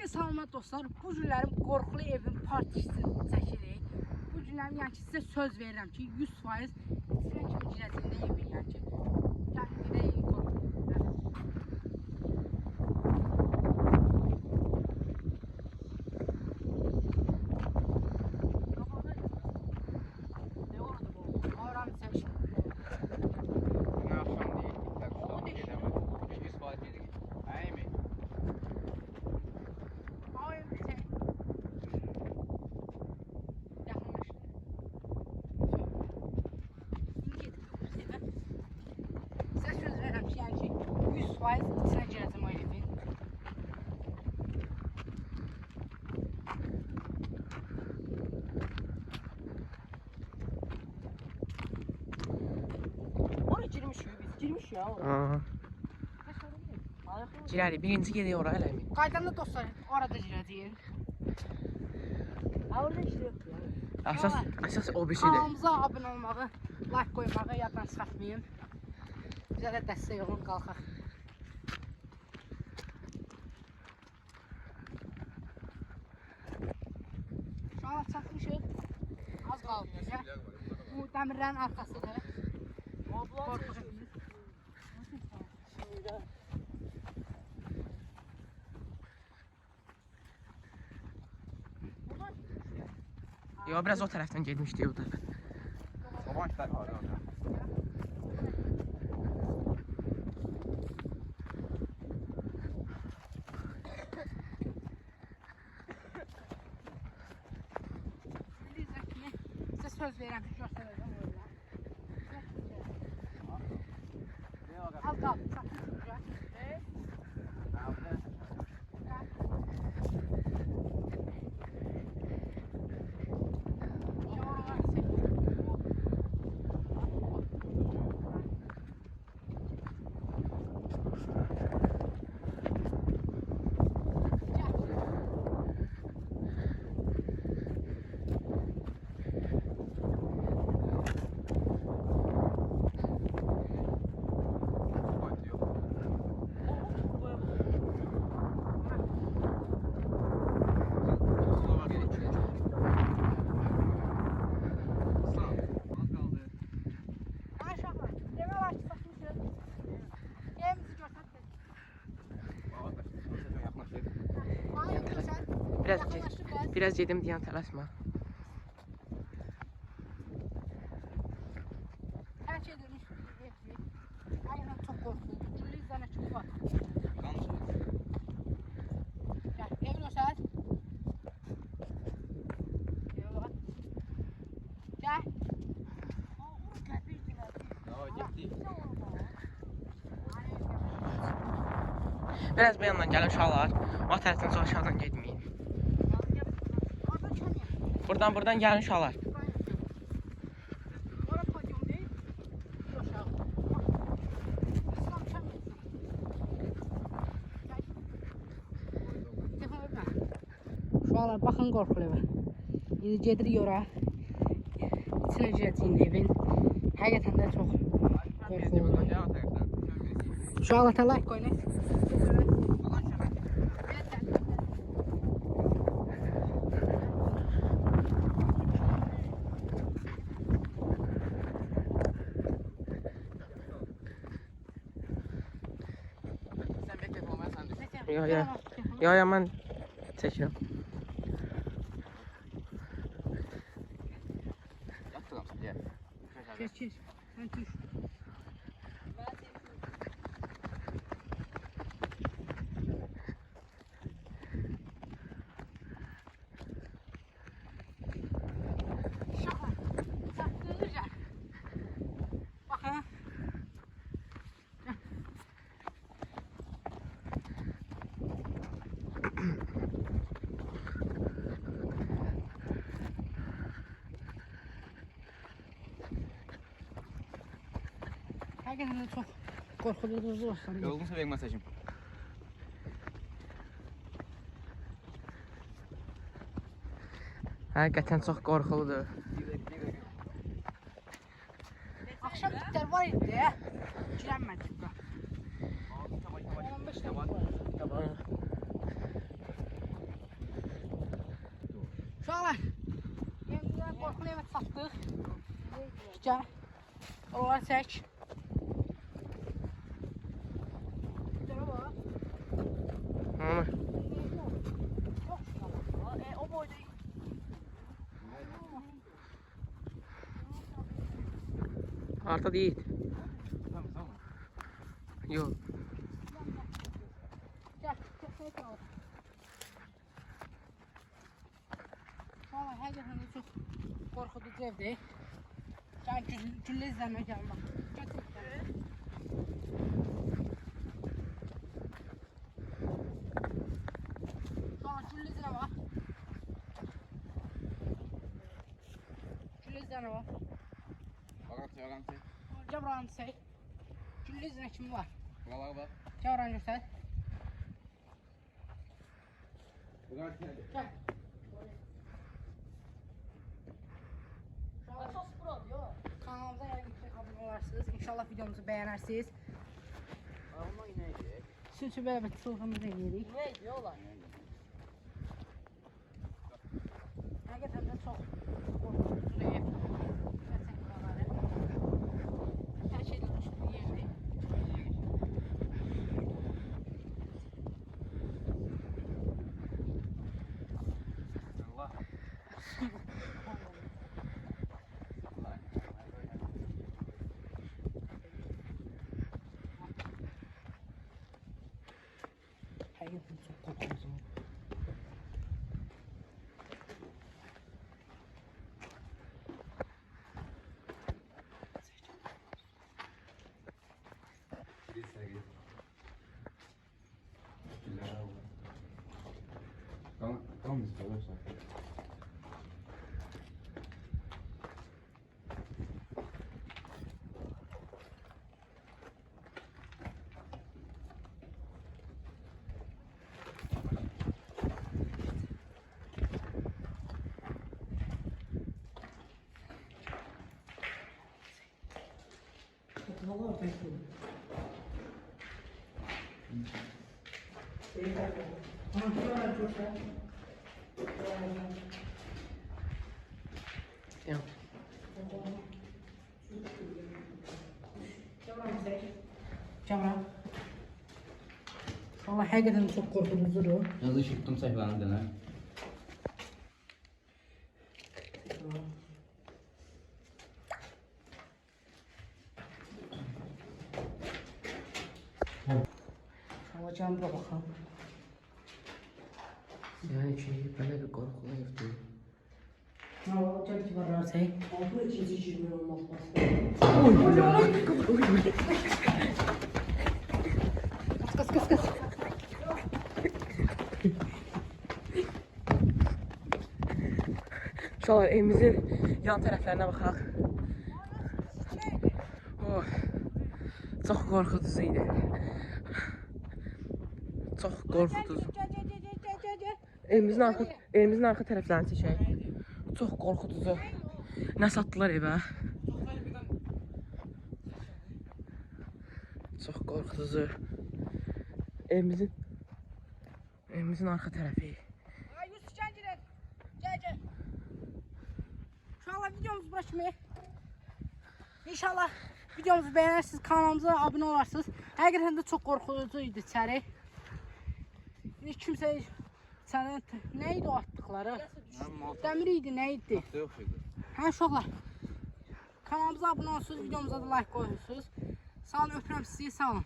Hepinize salamat dostlar. Bu günlərim qorxulu evin partisini çəkirik. Bu günlərim yəni ki, sizə söz verirəm ki, 100% içinə kimi girəcəyində evin yəni ki. Yəni gedək qorxulu. Ne orada bu? Avram çək. Ne akşam değil, akşam gidemem. 100% yedik. Ay mı? İçine girəcəm o evin. Oraya girmişik biz. Girmiş ya oraya. Aha. Girərik, birinci gedirik oraya elə mi? Qaydanda dostlar, orada girəcəyik. Ha orada işte yok ya. Əsas o bir şeydir. Kanalımıza abunə olmağı, like qoymağı yaddan çıxartmayın. Bizə də dəstək olun, qalxaq. Şu an çatmışıq. Az qaldı bizə. Bu dəmirlərin arxasıdır. Qorxucu. Yo, biraz o tərəfdən getmişdik o da. Babançlar var orada. Sizə söz verirəm ki, göstərəcəm orada. Az qaldı, çatmışıq. Biraz yedim diyen tələsmə. Hər şey demiş, aynen çok korktum. İngiliz zana çok var. Gel, evin o saat. Gel. Biraz bu yandan gəlin uşaqlar. O tərəfdən çox aşağıdan getməyin. Buradan gəlin uşaqlar. Uşaqlar baxın qorxulu evə. İndi gedirik ora. İçinə girəcəyik evin. Həqiqətən də çox qorxulu. Uşaqlar da like qoyun. Yo, mən çəkirəm. Geç. Sen düş. Şaka. Saklanacak. Bak ha. Həqiqətən çox qorxuludur dostlar. Yorgunsa verin mesajım. Həqiqətən çox qorxuludur. Akşam itler var idi de. Girənmədik bura. 15 dəqiqə var. Tamam. Uşaqlar, evimizdən qorxulu evə çatdıq. Gəl, oraları çək. Ana. O boyda Arta değil. Yok. Gəl, gəl, gəl. Uşaqlar, həqiqətən də çox qorxuducu evdir. Gəl, güllə izləmək gəlin bax. Gəl, gəl. Uşaqlar, güllə izlə bax. Güllə izlə bax. Bakalım çağıran çek. Gəl buranı çək. Güllə izlə kim var? Buralara bak. Gəl buranı göstər. Buralar çek. Gəl. Çok spor oluyor. Kanalımıza yayınlayacaq abunə olarsınız. İnşallah videomuzu bəyənərsiniz. Ama neydi? Sütü belə bir çılğımızı yedik. Neydi ola? Həqiqətən də çox qorxuducu ev. Gerçək buraları. Hər şeydən uçduğu yerdir. Allah. Həqiqətən çox qorxuducu. Bir sevgili. Tamam mı istiyorsan? Yok. Camra. Valla həqiqətən də çox qorxuducudur. Yazı çıktım sayfalarını dene. Valla camra baxın. Yani böyle bir korkulu evdi. Valla gəl ki var şey. Bu ikinci girme olmaz. Kız kız kız. Uşaqlar, evimizin yan tərəflərinə baxaq. Oh, çox qorxuducu idi. Çox qorxuducu. Evimizin arxa tərəflərini çəkək. Çox qorxuducu. Nə satdılar evə? Çox qorxuducu. Evimizin arxa tərəfi. Ay Yusuf gəl gidelim. Gəl gəl. İnşallah videomuz bura kimi. İnşallah videomuzu bəyənərsiniz, kanalımıza abunə olarsınız. Həqiqətən də çox qorxuducu idi içəri. İndi kimsə içəri nə idi o atdıqları? Dəmir idi, nə idi? Yok şeydi. Hə uşaqlar. Kanalımıza abunə olursunuz, videomuza da like qoyursunuz. Sağ olun, öpürəm sizi, sağ olun.